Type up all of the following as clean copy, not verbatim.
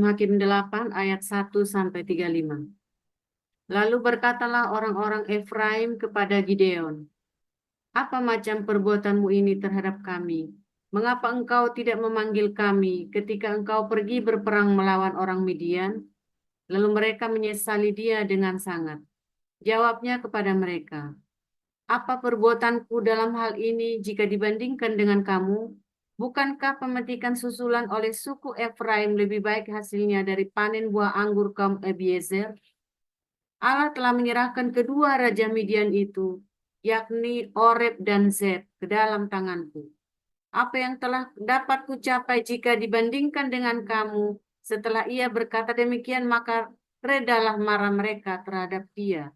Hakim 8 ayat 1-35. Lalu berkatalah orang-orang Efraim kepada Gideon, "Apa macam perbuatanmu ini terhadap kami? Mengapa engkau tidak memanggil kami ketika engkau pergi berperang melawan orang Midian?" Lalu mereka menyesali dia dengan sangat. Jawabnya kepada mereka, "Apa perbuatanku dalam hal ini jika dibandingkan dengan kamu? Bukankah pemetikan susulan oleh suku Efraim lebih baik hasilnya dari panen buah anggur kaum Abiezer? Allah telah menyerahkan kedua raja Midian itu, yakni Oreb dan Zeb, ke dalam tanganku. Apa yang telah dapat kucapai jika dibandingkan dengan kamu?" Setelah ia berkata demikian, maka redalah marah mereka terhadap dia.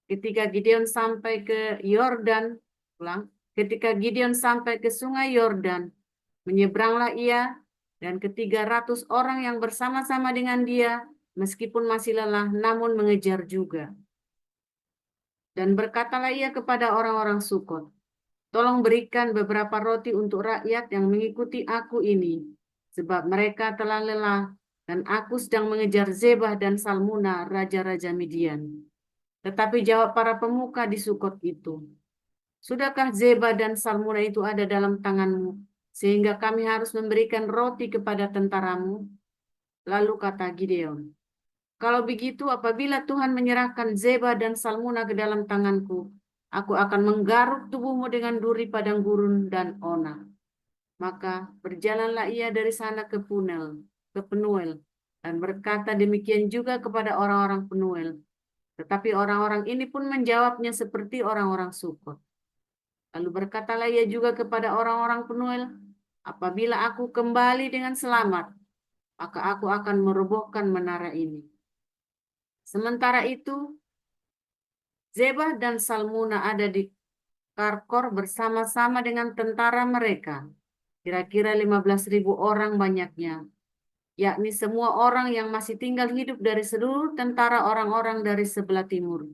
Ketika Gideon sampai ke Yordan, ketika Gideon sampai ke sungai Yordan, menyeberanglah ia dan ke-300 orang yang bersama-sama dengan dia, meskipun masih lelah, namun mengejar juga. Dan berkatalah ia kepada orang-orang Sukot, "Tolong berikan beberapa roti untuk rakyat yang mengikuti aku ini, sebab mereka telah lelah, dan aku sedang mengejar Zebah dan Salmuna, raja-raja Midian." Tetapi jawab para pemuka di Sukot itu, "Sudahkah Zebah dan Salmuna itu ada dalam tanganmu, sehingga kami harus memberikan roti kepada tentaramu?" Lalu kata Gideon, "Kalau begitu, apabila Tuhan menyerahkan Zebah dan Salmuna ke dalam tanganku, aku akan menggaruk tubuhmu dengan duri padang gurun dan Ona." Maka berjalanlah ia dari sana ke Penuel, dan berkata demikian juga kepada orang-orang Penuel. Tetapi orang-orang ini pun menjawabnya seperti orang-orang Sukot. Lalu berkatalah ia juga kepada orang-orang Penuel, "Apabila aku kembali dengan selamat, maka aku akan merobohkan menara ini." Sementara itu, Zebah dan Salmuna ada di Karkor bersama-sama dengan tentara mereka, kira-kira 15.000 orang banyaknya, yakni semua orang yang masih tinggal hidup dari seluruh tentara orang-orang dari sebelah timur.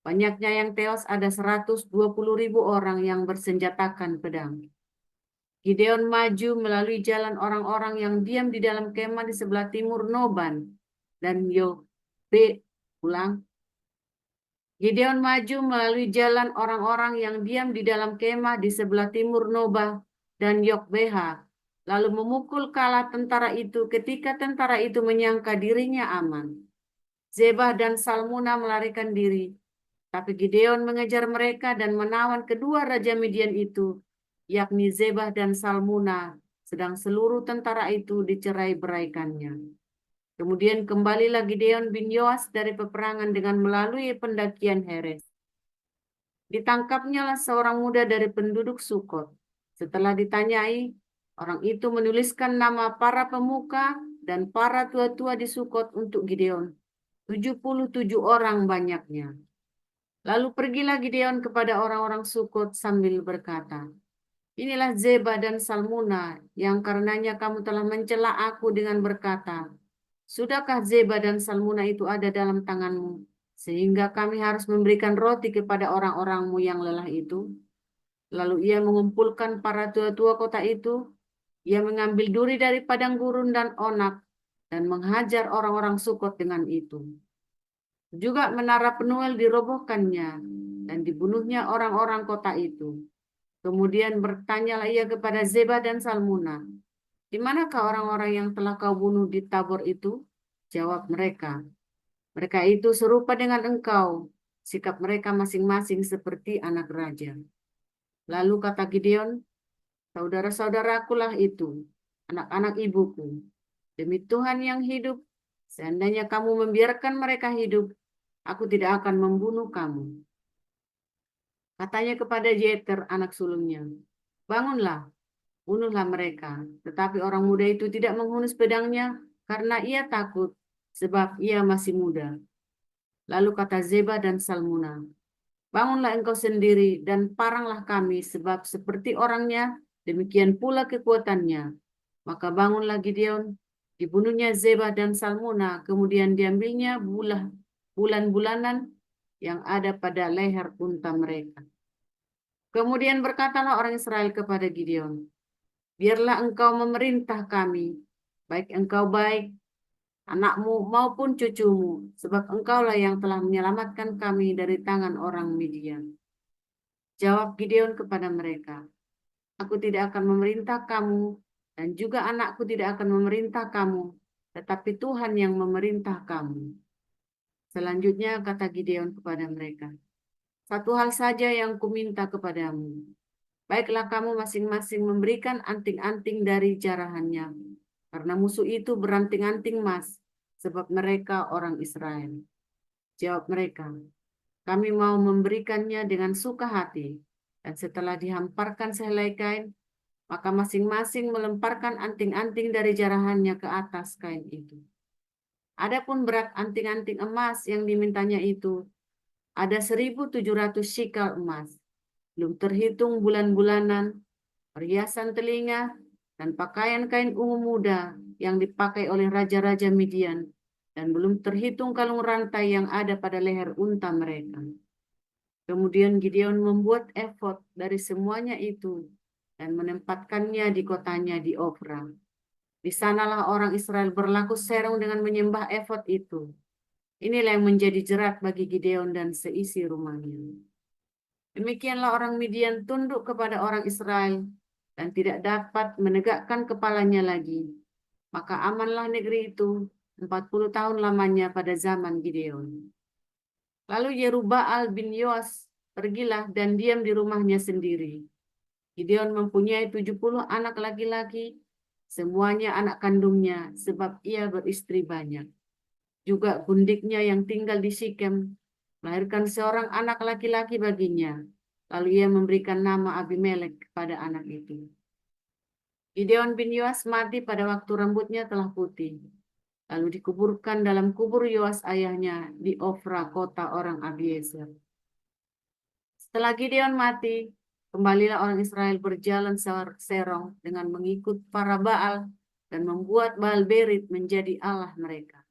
Banyaknya yang tewas ada 120.000 orang yang bersenjatakan pedang. Gideon maju melalui jalan orang-orang yang diam di dalam kemah di sebelah timur Noban dan Gideon maju melalui jalan orang-orang yang diam di dalam kemah di sebelah timur Nobah dan Yokbeha, lalu memukul kala tentara itu ketika tentara itu menyangka dirinya aman. Zebah dan Salmuna melarikan diri, tapi Gideon mengejar mereka dan menawan kedua raja Midian itu, yakni Zebah dan Salmuna, sedang seluruh tentara itu dicerai-beraikannya. Kemudian kembalilah Gideon bin Yoas dari peperangan dengan melalui pendakian Heres. Ditangkapnya lah seorang muda dari penduduk Sukot. Setelah ditanyai, orang itu menuliskan nama para pemuka dan para tua-tua di Sukot untuk Gideon. 77 orang banyaknya. Lalu pergilah Gideon kepada orang-orang Sukot sambil berkata, "Inilah Zebah dan Salmuna yang karenanya kamu telah mencela aku dengan berkata, 'Sudahkah Zebah dan Salmuna itu ada dalam tanganmu, sehingga kami harus memberikan roti kepada orang-orangmu yang lelah itu?' Lalu ia mengumpulkan para tua-tua kota itu, ia mengambil duri dari padang gurun dan onak, dan menghajar orang-orang Sukot dengan itu. Juga menara Penuel dirobohkannya, dan dibunuhnya orang-orang kota itu. Kemudian bertanyalah ia kepada Zebah dan Salmuna, 'Di manakah orang-orang yang telah kau bunuh di Tabor itu?' Jawab mereka, 'Mereka itu serupa dengan engkau, sikap mereka masing-masing seperti anak raja.' Lalu kata Gideon, 'Saudara-saudaraku lah itu, anak-anak ibuku. Demi Tuhan yang hidup, seandainya kamu membiarkan mereka hidup, aku tidak akan membunuh kamu.' Katanya kepada Jeter, anak sulungnya, 'Bangunlah, bunuhlah mereka.' Tetapi orang muda itu tidak menghunus pedangnya karena ia takut, sebab ia masih muda. Lalu kata Zebah dan Salmuna, 'Bangunlah engkau sendiri dan paranglah kami, sebab seperti orangnya, demikian pula kekuatannya.' Maka bangunlah Gideon, dibunuhnya Zebah dan Salmuna, kemudian diambilnya bulan-bulanan yang ada pada leher unta mereka. Kemudian berkatalah orang Israel kepada Gideon, 'Biarlah engkau memerintah kami, baik engkau baik, anakmu maupun cucumu, sebab engkaulah yang telah menyelamatkan kami dari tangan orang Midian. Jawab Gideon kepada mereka, aku tidak akan memerintah kamu, dan juga anakku tidak akan memerintah kamu, tetapi Tuhan yang memerintah kamu. Selanjutnya kata Gideon kepada mereka, satu hal saja yang kuminta kepadamu. Baiklah kamu masing-masing memberikan anting-anting dari jarahannya, karena musuh itu beranting-anting emas, sebab mereka orang Israel. Jawab mereka, kami mau memberikannya dengan suka hati. Dan setelah dihamparkan sehelai kain, maka masing-masing melemparkan anting-anting dari jarahannya ke atas kain itu. Adapun berat anting-anting emas yang dimintanya itu, ada 1.700 shikal emas, belum terhitung bulan-bulanan, perhiasan telinga, dan pakaian kain ungu muda yang dipakai oleh raja-raja Midian, dan belum terhitung kalung rantai yang ada pada leher unta mereka. Kemudian Gideon membuat efod dari semuanya itu dan menempatkannya di kotanya di Ofra. Di sanalah orang Israel berlaku serong dengan menyembah efod itu. Inilah yang menjadi jerat bagi Gideon dan seisi rumahnya. Demikianlah orang Midian tunduk kepada orang Israel dan tidak dapat menegakkan kepalanya lagi. Maka amanlah negeri itu 40 tahun lamanya pada zaman Gideon. Lalu Yerubbaal bin Yoas pergilah dan diam di rumahnya sendiri. Gideon mempunyai 70 anak laki-laki, semuanya anak kandungnya, sebab ia beristri banyak. Juga gundiknya yang tinggal di Sikem melahirkan seorang anak laki-laki baginya. Lalu ia memberikan nama Abimelek kepada anak itu. Gideon bin Yoas mati pada waktu rambutnya telah putih. Lalu dikuburkan dalam kubur Yoas ayahnya di Ofra, kota orang Abiezer. Setelah Gideon mati, kembalilah orang Israel berjalan serong dengan mengikut para Baal dan membuat Baal Berit menjadi Allah mereka.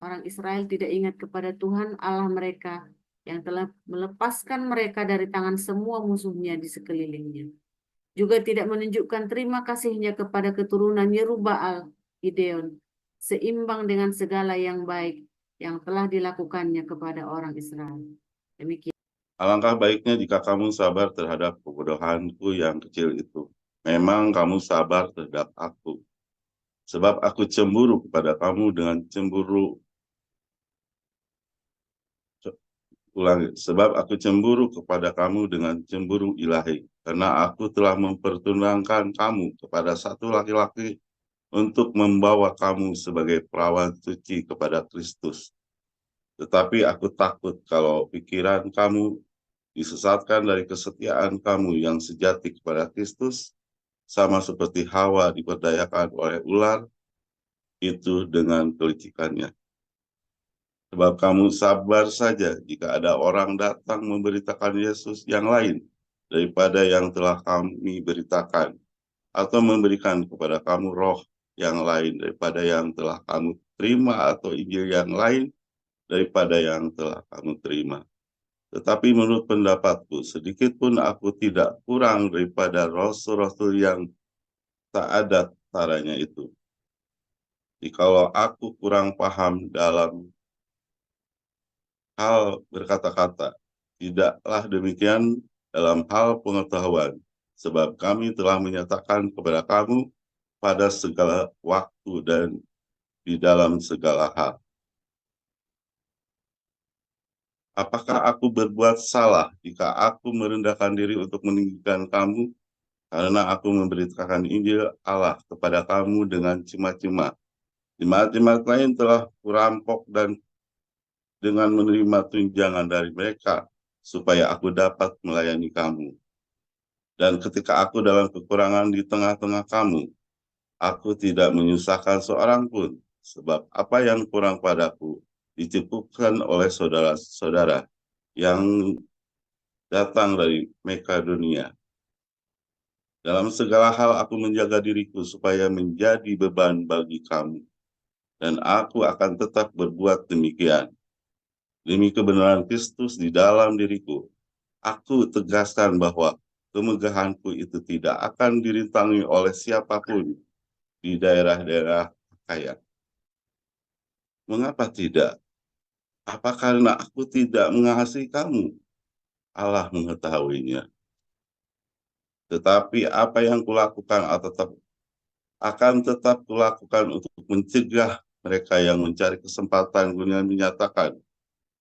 Orang Israel tidak ingat kepada Tuhan Allah mereka yang telah melepaskan mereka dari tangan semua musuhnya di sekelilingnya. Juga tidak menunjukkan terima kasihnya kepada keturunan Yerubbaal, Gideon, seimbang dengan segala yang baik yang telah dilakukannya kepada orang Israel. Demikian. Alangkah baiknya jika kamu sabar terhadap kebodohanku yang kecil itu. Memang kamu sabar terhadap aku. Sebab aku cemburu kepada kamu dengan cemburu. Sebab aku cemburu kepada kamu dengan cemburu ilahi. Karena aku telah mempertunangkan kamu kepada satu laki-laki untuk membawa kamu sebagai perawan suci kepada Kristus. Tetapi aku takut kalau pikiran kamu disesatkan dari kesetiaan kamu yang sejati kepada Kristus, sama seperti Hawa diperdayakan oleh ular itu dengan kelicikannya. Sebab kamu sabar saja jika ada orang datang memberitakan Yesus yang lain daripada yang telah kami beritakan, atau memberikan kepada kamu roh yang lain daripada yang telah kamu terima, atau Injil yang lain daripada yang telah kamu terima. Tetapi menurut pendapatku, sedikit pun aku tidak kurang daripada rasul-rasul yang tak ada taranya itu. Jikalau aku kurang paham dalam hal berkata-kata, tidaklah demikian dalam hal pengetahuan, sebab kami telah menyatakan kepada kamu pada segala waktu dan di dalam segala hal. Apakah aku berbuat salah jika aku merendahkan diri untuk meninggikan kamu? Karena aku memberitakan Injil Allah kepada kamu dengan cima-cima. Jemaat-jemaat lain telah kurampok dan dengan menerima tunjangan dari mereka, supaya aku dapat melayani kamu. Dan ketika aku dalam kekurangan di tengah-tengah kamu, aku tidak menyusahkan seorang pun, sebab apa yang kurang padaku dicukupkan oleh saudara-saudara yang datang dari Makedonia. Dalam segala hal aku menjaga diriku supaya menjadi beban bagi kamu, dan aku akan tetap berbuat demikian. Demi kebenaran Kristus di dalam diriku, aku tegaskan bahwa kemegahanku itu tidak akan dirintangi oleh siapapun di daerah-daerah pakaian. Mengapa tidak? Apa karena aku tidak mengasihi kamu? Allah mengetahuinya. Tetapi apa yang kulakukan akan tetap kulakukan untuk mencegah mereka yang mencari kesempatan guna menyatakan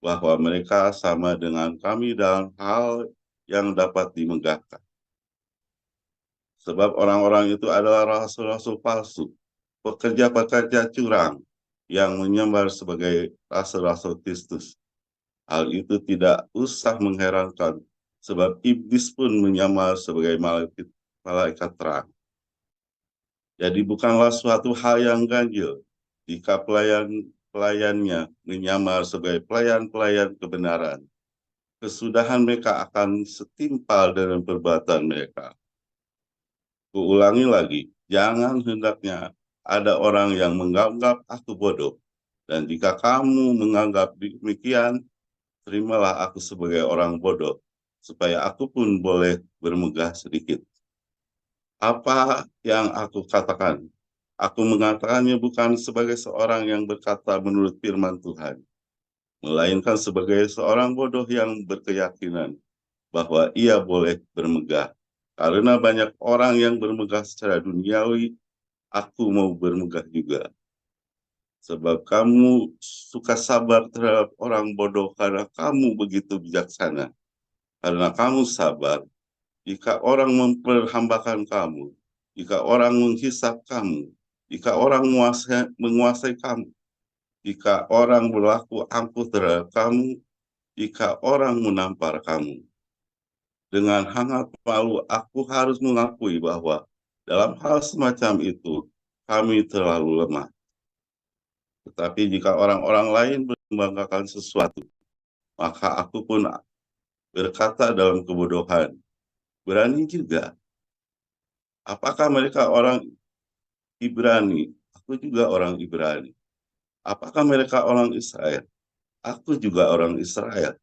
bahwa mereka sama dengan kami dalam hal yang dapat dimegahkan. Sebab orang-orang itu adalah rasul-rasul palsu, pekerja-pekerja curang yang menyamar sebagai rasul-rasul Kristus. Hal itu tidak usah mengherankan, sebab iblis pun menyamar sebagai malaikat terang. Jadi bukanlah suatu hal yang ganjil jika pelayannya menyamar sebagai pelayan-pelayan kebenaran. Kesudahan mereka akan setimpal dengan perbuatan mereka. Kuulangi lagi, jangan hendaknya ada orang yang menganggap aku bodoh. Dan jika kamu menganggap demikian, terimalah aku sebagai orang bodoh, supaya aku pun boleh bermegah sedikit. Apa yang aku katakan? Aku mengatakannya bukan sebagai seorang yang berkata menurut firman Tuhan, melainkan sebagai seorang bodoh yang berkeyakinan bahwa ia boleh bermegah. Karena banyak orang yang bermegah secara duniawi, aku mau bermegah juga. Sebab kamu suka sabar terhadap orang bodoh karena kamu begitu bijaksana. Karena kamu sabar, jika orang memperhambakan kamu, jika orang menghisap kamu, jika orang menguasai kamu, jika orang berlaku angkuh terhadap kamu, jika orang menampar kamu. Dengan hangat malu aku harus mengakui bahwa dalam hal semacam itu kami terlalu lemah. Tetapi jika orang-orang lain membanggakan sesuatu, maka aku pun berkata dalam kebodohan, berani juga. Apakah mereka orang Ibrani? Aku juga orang Ibrani. Apakah mereka orang Israel? Aku juga orang Israel.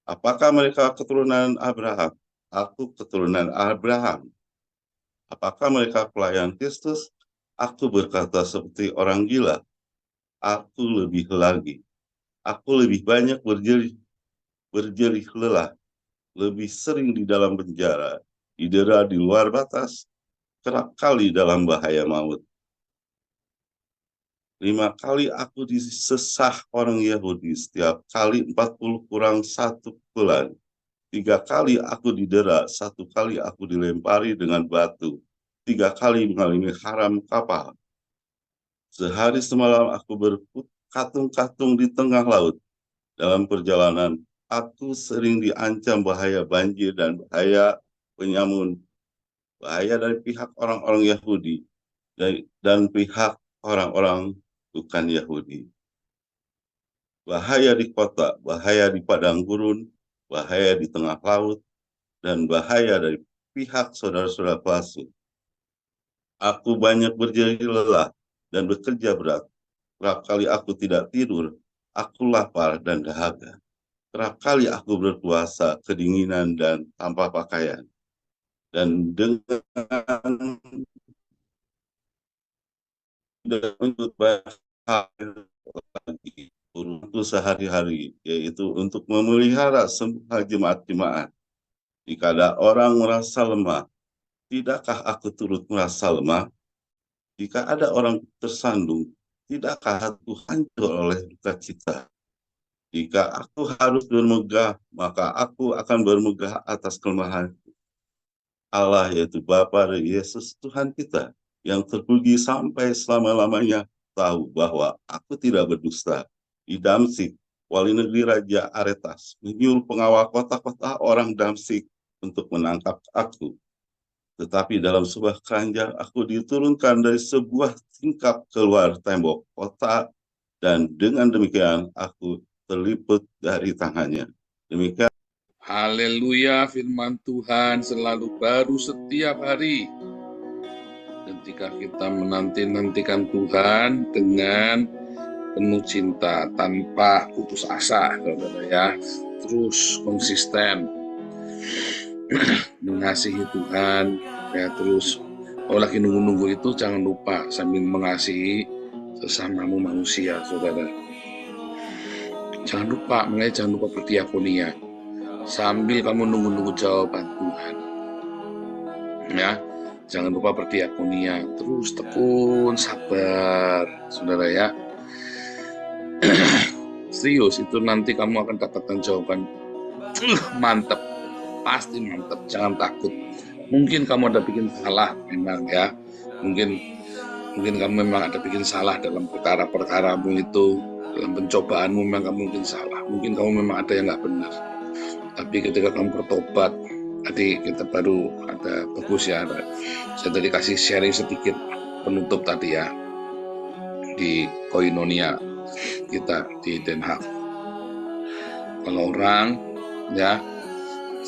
Apakah mereka keturunan Abraham? Aku keturunan Abraham. Apakah mereka pelayan Kristus? Aku berkata seperti orang gila. Aku lebih lagi. Aku lebih banyak berjerih lelah. Lebih sering di dalam penjara. Didera di luar batas. Kerap kali dalam bahaya maut. 5 kali aku disesah orang Yahudi, setiap kali 40 kurang 1 bulan. 3 kali aku didera, 1 kali aku dilempari dengan batu. 3 kali mengalami haram kapal. Sehari semalam aku berkatung-katung di tengah laut. Dalam perjalanan, aku sering diancam bahaya banjir dan bahaya penyamun. Bahaya dari pihak orang-orang Yahudi dan pihak orang-orang bukan Yahudi. Bahaya di kota, bahaya di padang gurun, bahaya di tengah laut, dan bahaya dari pihak saudara-saudara palsu. Aku banyak berjerih lelah dan bekerja berat. Kerap kali aku tidak tidur, aku lapar dan dahaga. Kerap kali aku berpuasa, kedinginan dan tanpa pakaian. Dan dengan menyebut banyak hal lagi untuk sehari-hari, yaitu untuk memelihara semua jemaat-jemaat. Jika ada orang merasa lemah, tidakkah aku turut merasa lemah? Jika ada orang tersandung, tidakkah aku hancur oleh duka cita? Jika aku harus bermegah, maka aku akan bermegah atas kelemahan Allah, yaitu Bapa dan Yesus Tuhan kita, yang terpuji sampai selama-lamanya, tahu bahwa aku tidak berdusta. Di Damsik, wali negeri Raja Aretas menyuruh pengawal kota-kota orang Damsik untuk menangkap aku. Tetapi dalam sebuah keranjang aku diturunkan dari sebuah tingkap keluar tembok kota, dan dengan demikian aku terliput dari tangannya. Demikian. Haleluya, firman Tuhan selalu baru setiap hari. Ketika kita menanti-nantikan Tuhan dengan penuh cinta, tanpa putus asa, saudara ya, terus konsisten mengasihi Tuhan, ya terus. Kalau lagi nunggu-nunggu itu jangan lupa sambil mengasihi, sesamamu manusia, saudara. Makanya jangan lupa berdiakonia sambil kamu nunggu-nunggu jawaban Tuhan. Ya, jangan lupa berdiakonia, terus tekun, sabar, saudara ya. Serius, itu nanti kamu akan dapatkan jawaban mantap, pasti mantap, jangan takut. Mungkin kamu ada bikin salah memang ya, mungkin kamu memang ada bikin salah dalam perkara-perkaramu itu, dalam pencobaanmu memang kamu mungkin salah, mungkin kamu memang ada yang nggak benar. Tapi ketika kamu bertobat, tadi kita baru ada bagus ya, saya tadi kasih sharing sedikit penutup tadi ya, di koinonia kita di Den Haag. Kalau orang ya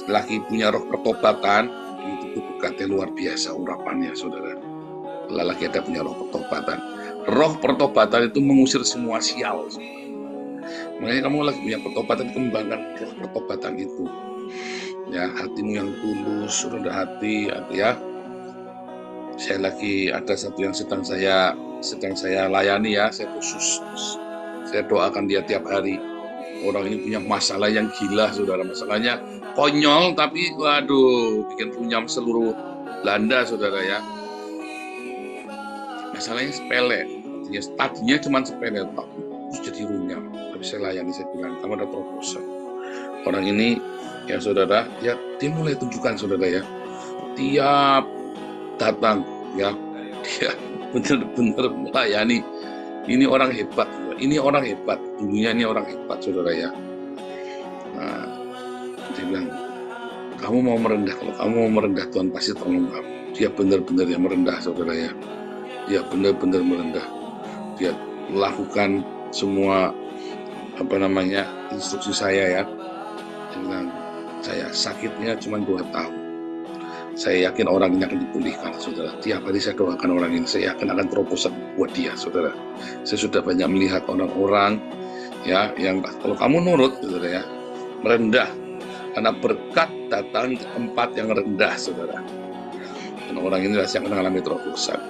lagi punya roh pertobatan, itu berkatnya luar biasa urapannya, saudara. Kalau lagi ada punya roh pertobatan itu mengusir semua sial. Makanya kamu lagi punya pertobatan, kembangkan roh pertobatan itu. Ya, hatimu yang tulus, rendah hati ya. Saya lagi ada satu yang sedang saya layani ya, saya khusus. Saya doakan dia tiap hari. Orang ini punya masalah yang gila, saudara. Masalahnya konyol, tapi waduh, bikin runyam seluruh Belanda, saudara ya. Masalahnya sepele. Tadinya cuma sepele, terus jadi runyam. Tapi saya layani, saya bilang, kamu ada proposal. Orang ini, ya saudara, ya dia mulai tunjukkan, saudara ya. Tiap datang, ya, dia benar-benar melayani. Ini orang hebat, dulunya ini orang hebat, saudara ya. Nah, dia bilang, kamu mau merendah, kalau kamu mau merendah, Tuhan pasti tolong kamu. Dia benar-benar yang merendah, saudara ya. Dia benar-benar merendah. Dia melakukan semua instruksi saya ya. Dia bilang, saya sakitnya cuma 2 tahun. Saya yakin orang ini akan dipulihkan, saudara. Tiap hari saya doakan orang ini, saya yakin akan terobosan buat dia, saudara. Saya sudah banyak melihat orang-orang ya yang kalau kamu nurut, saudara ya, merendah, karena berkat datang ke tempat yang rendah, saudara. Dan orang ini pasti akan mengalami terobosan.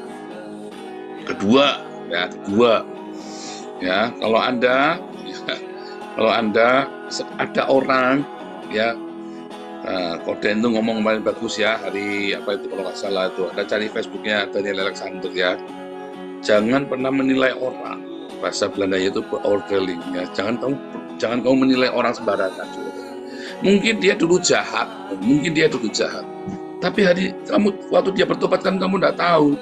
Kedua, ya kalau anda ada orang ya. Koden itu ngomong kemarin bagus ya, hari apa itu kalau nggak salah itu, ada cari Facebooknya Daniel Alexander ya. Jangan pernah menilai orang, bahasa Belandanya itu beoordeling ya. Jangan kamu menilai orang sembarangan. Mungkin dia dulu jahat, tapi waktu dia bertobat kan kamu nggak tahu.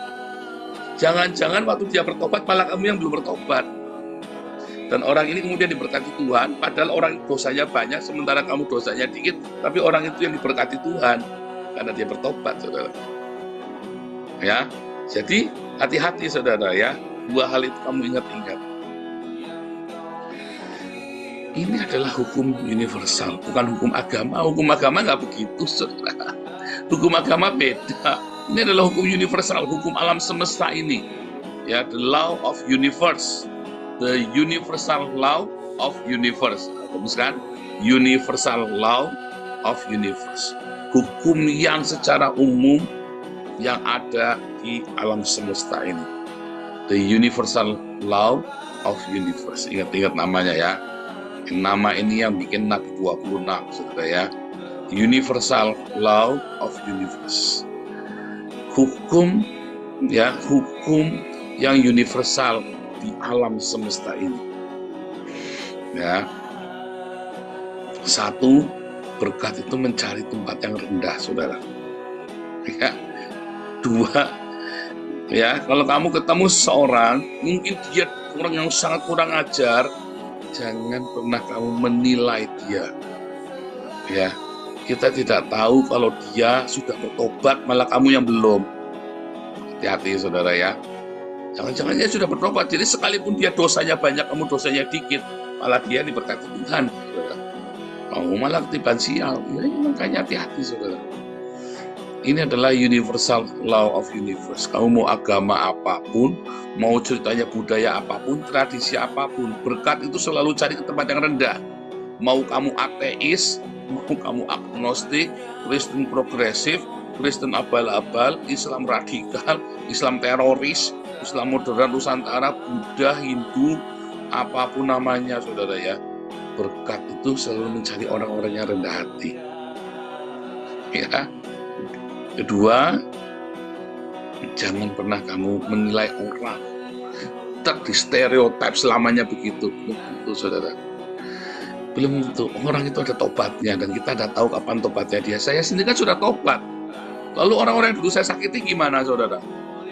Jangan-jangan waktu dia bertobat malah kamu yang belum bertobat. Dan orang ini kemudian diberkati Tuhan, padahal orang dosanya banyak, sementara kamu dosanya dikit, tapi orang itu yang diberkati Tuhan, karena dia bertobat, saudara. Ya, jadi hati-hati, saudara ya, 2 hal itu kamu ingat-ingat. Ini adalah hukum universal, bukan hukum agama. Hukum agama nggak begitu, saudara. Hukum agama beda. Ini adalah hukum universal, hukum alam semesta ini. Ya, the law of universe. The universal law of universe. Bagus kan? Universal law of universe. Hukum yang secara umum yang ada di alam semesta ini. The universal law of universe. Ingat-ingat namanya ya. Nama ini yang bikin Nabi 26, saudara ya. Universal law of universe. Hukum yang universal di alam semesta ini. Ya. 1, berkat itu mencari tempat yang rendah, saudara. Ya. 2, ya, kalau kamu ketemu seseorang, mungkin dia orang yang sangat kurang ajar, jangan pernah kamu menilai dia. Ya. Kita tidak tahu kalau dia sudah bertobat, malah kamu yang belum. Hati-hati, saudara ya. Jangan-jangan dia sudah bertobat, jadi sekalipun dia dosanya banyak, kamu dosanya dikit, malah dia diberkati Tuhan, saudara. Kamu malah ketiban sial. Ya, makanya hati-hati, saudara. Ini adalah universal law of universe. Kamu mau agama apapun, mau ceritanya budaya apapun, tradisi apapun, berkat itu selalu cari ke tempat yang rendah. Mau kamu ateis, mau kamu agnostik, Kristen progresif, Kristen abal-abal, Islam radikal, Islam teroris, Islam modern Nusantara, Buddha, Hindu, apapun namanya, saudara ya. Berkat itu selalu mencari orang-orang yang rendah hati. Ya. Kedua, jangan pernah kamu menilai orang di stereotip selamanya begitu. Itu saudara. Belum tentu orang itu ada tobatnya, dan kita tidak tahu kapan tobatnya dia. Saya sendiri kan sudah tobat. Lalu orang-orang yang dulu saya sakiti gimana, saudara?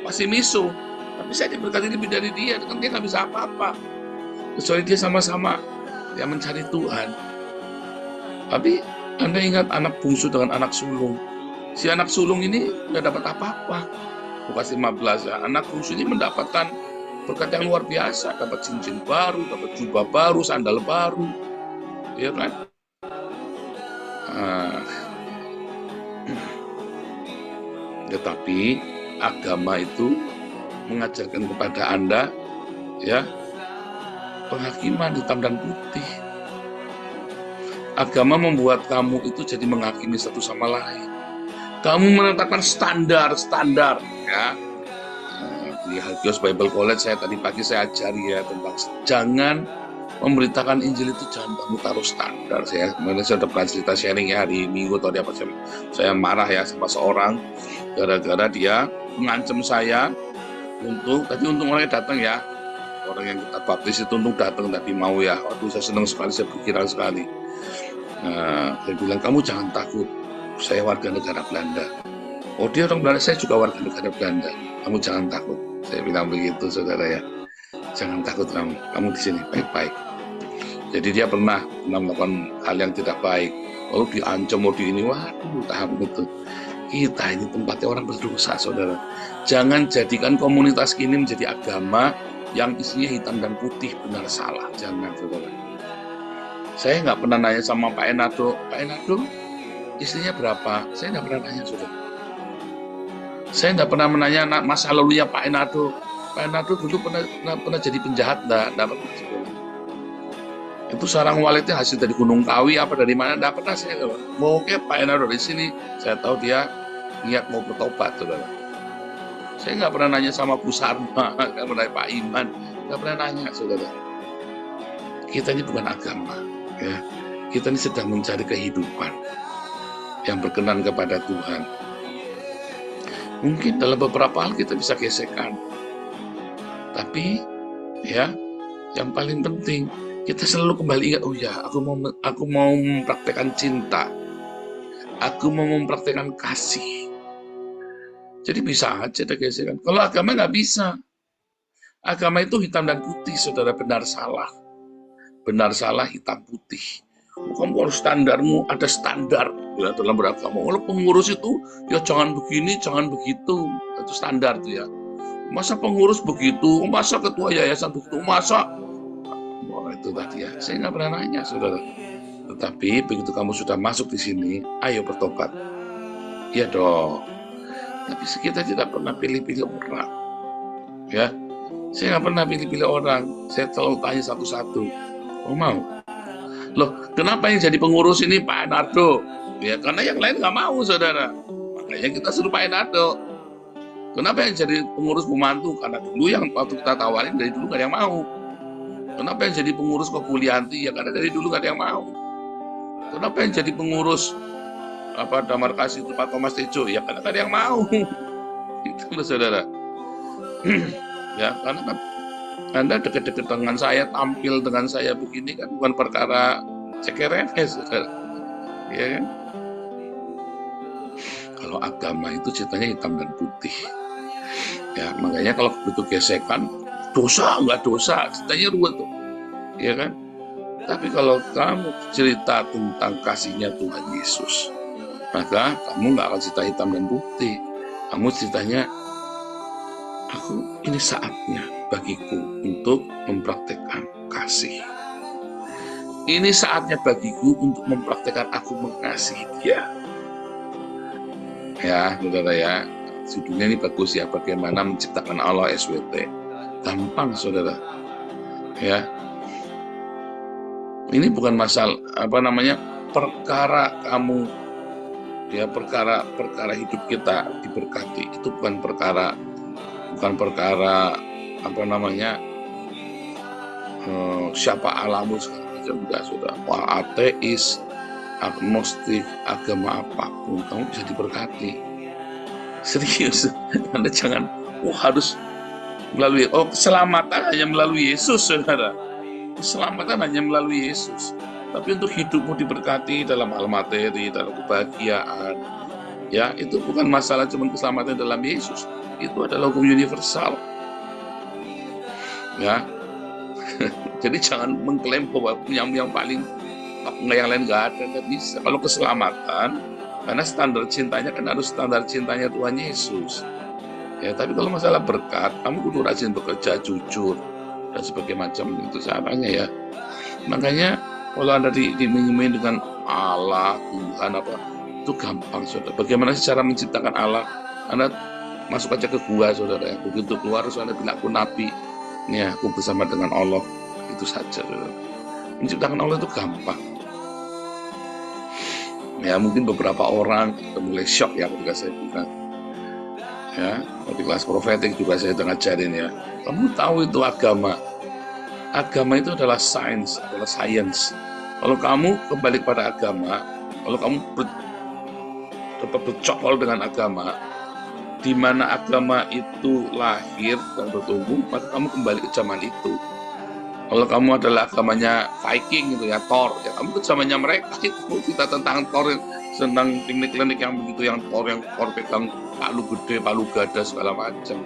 Masih misu. Tapi saya diberkati lebih dari dia, kan dia nggak bisa apa-apa. Kecuali dia sama-sama yang mencari Tuhan. Tapi Anda ingat anak bungsu dengan anak sulung. Si anak sulung ini nggak dapat apa-apa. Lukas 15 ya. Anak bungsu ini mendapatkan berkat yang luar biasa. Dapat cincin baru, dapat jubah baru, sandal baru. Ya kan? Tetapi agama itu mengajarkan kepada Anda ya penghakiman hitam dan putih. Agama membuat kamu itu jadi menghakimi satu sama lain. Kamu menetapkan standar ya. Di Hagios Bible College saya tadi pagi saya ajari ya tentang jangan memberitakan Injil itu, jangan kamu taruh standar. Saya sudah pernah cerita sharing ya hari Minggu atau apa, saya marah ya sama seorang gara-gara dia mengancam saya untung orangnya datang ya, orang yang kita baptis itu untung datang tadi mau ya. Waduh, saya senang sekali, saya berkira sekali. Saya bilang, kamu jangan takut, saya warga negara Belanda. Oh, dia orang Belanda, saya juga warga negara Belanda. Kamu jangan takut, saya bilang begitu, saudara ya. Jangan takut kamu di sini baik-baik. Jadi dia pernah melakukan hal yang tidak baik, lalu diancam mau di ini, waduh, tahap itu. Kita ini tempatnya orang berdosa, saudara. Jangan jadikan komunitas ini menjadi agama yang isinya hitam dan putih, benar salah. Jangan, saudara. Saya nggak pernah nanya sama Pak Enado, istrinya berapa? Saya nggak pernah nanya, saudara. Saya nggak pernah menanya masa lalunya Pak Enado. Pak Enado dulu pernah jadi penjahat, nggak pernah, saudara. Itu sarang walidnya hasil dari Gunung Kawi apa dari mana, nggak pernah saya. Mau ke Pak Enado di sini, saya tahu dia niat mau bertobat, saudara. Saya nggak pernah nanya sama Bu Sarma, nggak pernah Pak Iman, nggak pernah nanya, saudara. Kita ini bukan agama, ya. Kita ini sedang mencari kehidupan yang berkenan kepada Tuhan. Mungkin dalam beberapa hal kita bisa gesekan, tapi ya, yang paling penting kita selalu kembali ingat, oh ya, aku mau mempraktekkan cinta, aku mau mempraktekkan kasih. Jadi bisa aja ada gesekan. Kalau agama nggak bisa. Agama itu hitam dan putih, saudara, benar salah. Benar salah, hitam putih. Kamu harus standarmu, ada standar ya, dalam beragama. Kalau pengurus itu, ya jangan begini, jangan begitu. Itu standar tuh ya. Masa pengurus begitu, masa ketua yayasan begitu, masa itu tadi ya, saya nggak pernah nanya, saudara. Tetapi begitu kamu sudah masuk di sini, ayo bertobat. Ya dong. Tapi kita tidak pernah pilih-pilih orang. Ya, saya nggak pernah pilih-pilih orang. Saya selalu tanya satu-satu. Oh mau? Loh, kenapa yang jadi pengurus ini Pak Enardo? Ya, karena yang lain nggak mau, saudara. Makanya kita suruh Pak Enardo. Kenapa yang jadi pengurus pembantu? Karena dulu yang waktu kita tawarin dari dulu nggak ada yang mau. Kenapa yang jadi pengurus Kobulianti? Ya karena dari dulu gak ada yang mau. Kenapa yang jadi pengurus Damar Kasih itu Pak Thomas Tejo? Ya karena gak ada yang mau. Itu loh, saudara. Ya karena kan Anda dekat-dekat dengan saya, tampil dengan saya begini kan bukan perkara cekerenes, saudara. Ya kan? Kalau agama itu ceritanya hitam dan putih. Ya makanya kalau begitu gesekan, dosa nggak dosa, ceritanya ruwet tuh, ya kan? Tapi kalau kamu cerita tentang kasihnya Tuhan Yesus, maka kamu nggak akan cerita hitam dan putih. Kamu ceritanya, ini saatnya bagiku untuk mempraktekkan kasih. Ini saatnya bagiku untuk mempraktekkan aku mengasihi dia. Ya, saudara ya, judulnya ini bagus ya, bagaimana menciptakan Allah SWT. Gampang, saudara. Ya. Ini bukan masalah perkara kamu Ya, perkara hidup kita diberkati itu bukan perkara apa namanya, siapa alamu segala macam. Enggak, sudah. Wah, ateis, agnostik, agama apapun kamu bisa diberkati. Serius. Anda jangan harus melalui keselamatan hanya melalui Yesus, saudara. Keselamatan hanya melalui Yesus. Tapi untuk hidupmu diberkati dalam hal materi, dalam kebahagiaan, ya itu bukan masalah cuma keselamatan dalam Yesus. Itu adalah hukum universal. Ya, jadi jangan mengklaim bahwa yang paling yang lain nggak ada, nggak bisa. Kalau keselamatan, karena standar cintanya kan harus standar cintanya Tuhan Yesus. Ya, tapi kalau masalah berkat, kamu kudu rajin bekerja, jujur, dan sebagainya macam itu caranya ya. Makanya kalau Anda diminyamin dengan Allah, Tuhan apa, itu gampang, saudara. Bagaimana sih cara menciptakan Allah? Anda masuk aja ke gua, saudara. Begitu keluar, Anda bilang aku nabi. Nih, aku bersama dengan Allah. Itu saja, saudara. Menciptakan Allah itu gampang. Ya, mungkin beberapa orang mulai shock ya ketika saya bilang. Ya, di kelas profetik juga saya ngajarin ya. Kamu tahu itu agama. Agama itu adalah sains, adalah science. Kalau kamu kembali kepada agama, kalau kamu bercokol dengan agama, di mana agama itu lahir dan bertumbuh, maka kamu kembali ke zaman itu. Kalau kamu adalah agamanya Viking gitu ya, Thor, ya kamu ke zamannya mereka itu. Kita tentang Thor, tentang klinik-klinik yang begitu, yang Thor pegang palu gede, palu gada segala macam.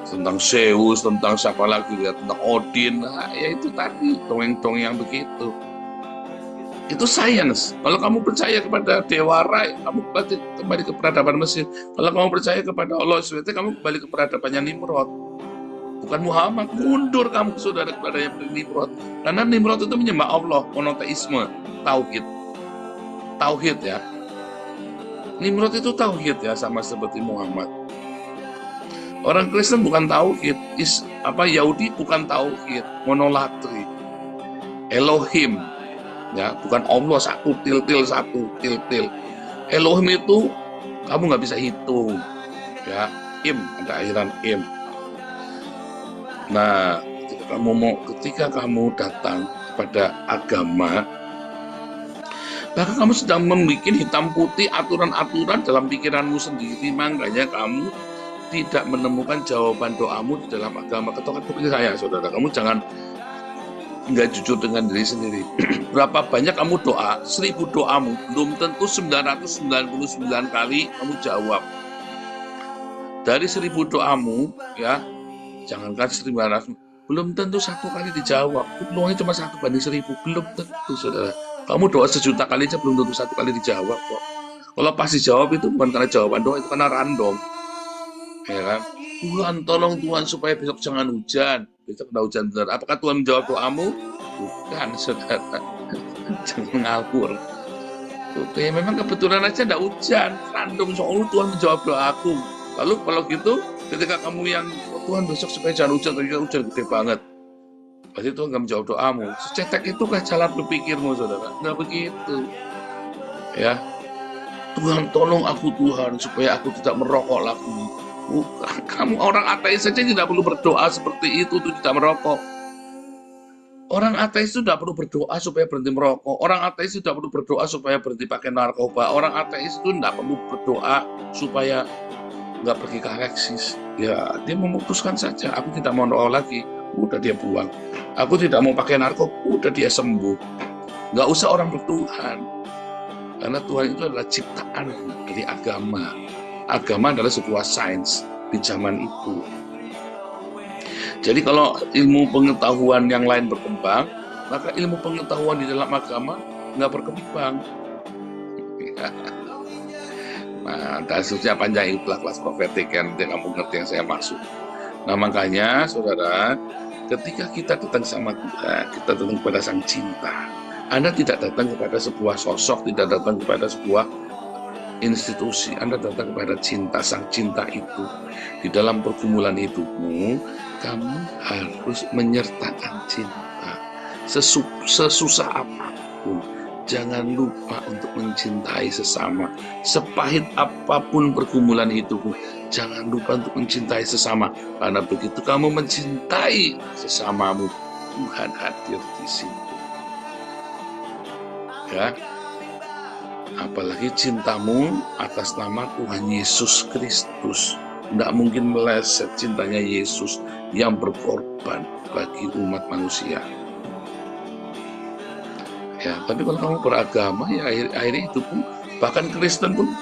Tentang Zeus, tentang siapa lagi ya, tentang Odin, nah, ya itu tadi dongeng-dongeng yang begitu. Itu sains. Kalau kamu percaya kepada Dewa Ra, kamu kembali ke peradaban Mesir. Kalau kamu percaya kepada Allah SWT, kamu kembali ke peradabannya Nimrod. Bukan Muhammad, mundur kamu, saudara, kepada yang Nimrod. Karena Nimrod itu menyembah Allah, monoteisme, tauhid. Tauhid ya. Nimrod itu tauhid ya, sama seperti Muhammad. Orang Kristen bukan tauhid, Yahudi bukan tauhid, monolatri. Elohim, ya bukan Allah satu, satu. Elohim itu kamu nggak bisa hitung, ya. Ada akhiran im. Nah, ketika kamu datang kepada agama, maka kamu sedang membuat hitam putih aturan-aturan dalam pikiranmu sendiri. Makanya kamu tidak menemukan jawaban doamu di dalam agama. Ketok seperti saya, saudara. Kamu jangan nggak jujur dengan diri sendiri. Berapa banyak kamu doa, 1000 doamu, belum tentu 999 kali kamu jawab. Dari 1000 doamu, ya, jangankan 900, belum tentu 1 kali dijawab. Peluangnya cuma 1/1000, belum tentu, saudara. Kamu doa 1.000.000 kali aja belum tentu 1 kali dijawab kok. Kalau pasti jawab itu bukan karena jawaban doa, itu karena random. Ya kan? Tuhan, tolong Tuhan supaya besok jangan hujan. Besok ada hujan benar. Apakah Tuhan menjawab doamu? Bukan, saudara. Jangan ngawur. Oke, memang kebetulan aja enggak hujan. Random, soalnya Tuhan menjawab doaku. Lalu kalau gitu, ketika kamu yang Tuhan besok supaya jangan hujan, ternyata hujan gede banget. Berarti Tuhan nggak menjawab doamu. Secetek itu kah jalan berpikirmu, saudara? Nggak begitu. Ya, Tuhan tolong aku Tuhan supaya aku tidak merokok lagi. Kamu orang ateis saja tidak perlu berdoa seperti itu untuk tidak merokok. Orang ateis itu tidak perlu berdoa supaya berhenti merokok. Orang ateis itu tidak perlu berdoa supaya berhenti pakai narkoba. Orang ateis itu tidak perlu berdoa supaya nggak pergi ke Alexis. Ya, dia memutuskan saja. Aku tidak mau merokok lagi. Udah dia buang. Aku tidak mau pakai narkoba. Udah dia sembuh. Nggak usah orang bertuhan. Karena Tuhan itu adalah ciptaan dari agama. Agama adalah sebuah sains di zaman itu. Jadi kalau ilmu pengetahuan yang lain berkembang, maka ilmu pengetahuan di dalam agama nggak berkembang. Nah, kasusnya panjang, itulah kelas profetik yang kamu ngerti yang saya maksud. Nah, makanya saudara, ketika kita datang sama Tuhan, kita datang kepada Sang Cinta. Anda tidak datang kepada sebuah sosok, tidak datang kepada sebuah institusi. Anda datang kepada cinta, Sang Cinta itu. Di dalam pergumulan hidupmu, kamu harus menyertakan cinta. Sesusah apapun, Jangan lupa untuk mencintai sesama. Sepahit apapun pergumulan hidupmu, jangan lupa untuk mencintai sesama. Karena begitu kamu mencintai sesamamu, Tuhan hadir di situ. Ya, apalagi cintamu atas nama Tuhan Yesus Kristus. Tidak mungkin meleset cintanya Yesus yang berkorban bagi umat manusia. Ya, tapi kalau kamu beragama, ya akhirnya hidupmu, bahkan Kristen pun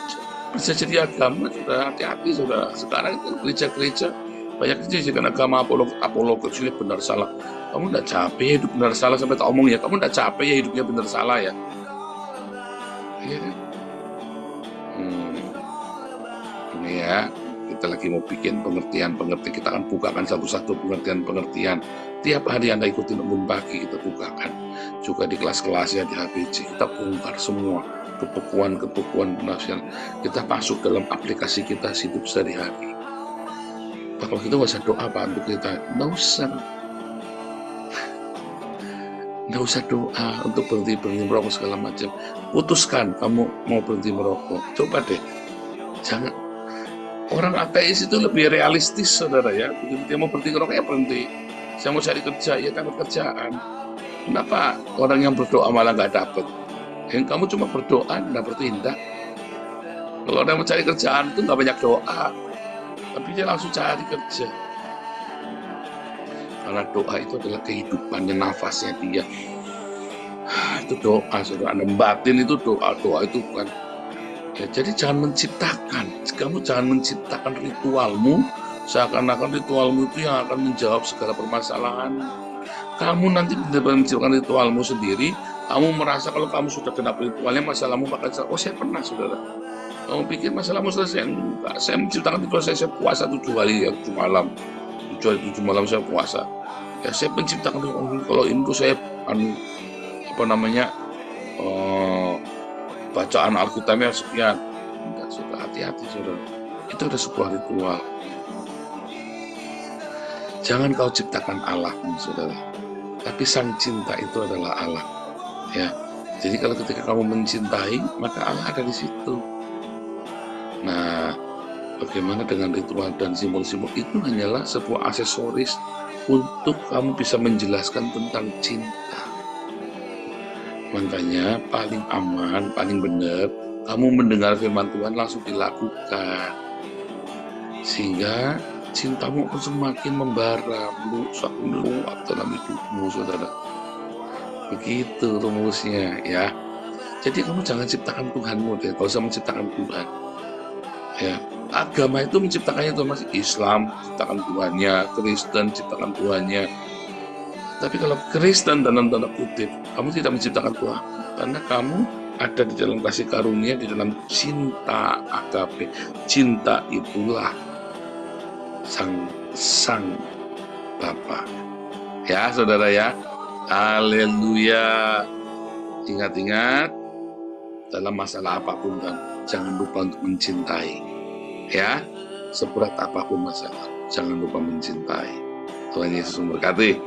bisa jadi agama. Sudah hati-hati, sudah. Sekarang itu gereja-gereja banyak dijadikan agama apologet, ini benar salah. Kamu tidak capek ya hidup benar salah, sampai tak omong ya, kamu tidak capek ya hidupnya benar salah ya. Iya kan? Ini ya, kita lagi mau bikin pengertian, kita akan bukakan satu-satu pengertian. Tiap hari Anda ikutin Embun Pagi, kita bukakan. Juga di kelas-kelasnya di HBC, kita bongkar semua kepekuan penafsiran. Kita masuk dalam aplikasi kita hidup sehari-hari. Kalau kita nggak usah doa Pak untuk kita, nggak usah doa untuk berhenti merokok segala macam. Putuskan kamu mau berhenti merokok. Coba deh, jangan. Orang ateis itu lebih realistis, saudara ya. Begitu dia mau berhenti merokok, ya berhenti. Saya mau cari kerja, ya dapat kerjaan. Kenapa orang yang berdoa malah nggak dapat? Yang kamu cuma berdoa, nggak bertindak. Kalau orang mau cari kerjaan itu nggak banyak doa, tapi dia langsung cari kerja. Karena doa itu adalah kehidupannya, nafasnya dia. Itu doa, saudara. Anda batin itu doa itu bukan. Ya, jadi jangan menciptakan. Kamu jangan menciptakan ritualmu, seakan-akan ritualmu itu yang akan menjawab segala permasalahan. Kamu nanti benar-benar menciptakan ritualmu sendiri. Kamu merasa kalau kamu sudah kena ritualnya, masalahmu bakal selesai. Oh, saya pernah, saudara. Kamu pikir masalahmu selesai? Enggak. Saya menciptakan ritual saya puasa 7 hari, 7 malam. 7 malam saya puasa. Ya, saya menciptakan kalau itu saya bacaan Alkitabnya sekian. Enggak, saudara, hati-hati, saudara. Itu ada sebuah ritual. Jangan kau ciptakan Allahmu, saudara. Tapi sang cinta itu adalah Allah. Ya. Jadi kalau ketika kamu mencintai, maka Allah ada di situ. Nah, bagaimana dengan ritual dan simbol-simbol itu hanyalah sebuah aksesoris untuk kamu bisa menjelaskan tentang cinta. Makanya paling aman, paling benar, kamu mendengar firman Tuhan langsung dilakukan. Sehingga cintamu pun semakin membara, meluap dalam hidupmu, saudara. Begitu rumusnya, ya. Jadi kamu jangan ciptakan Tuhanmu deh, kalau usah menciptakan Tuhan. Ya, agama itu menciptakannya Tuhan, masih Islam ciptakan Tuhannya, Kristen ciptakan Tuhannya. Tapi kalau Kristen dalam tanda kutip, kamu tidak menciptakan Tuhan, karena kamu ada di dalam kasih karunia, di dalam cinta agape. Cinta itulah sang Bapa. Ya, saudara ya. Haleluya. Ingat-ingat, dalam masalah apapun kan, jangan lupa untuk mencintai. Ya, seberat apapun masalah, jangan lupa mencintai. Tuhan Yesus memberkati.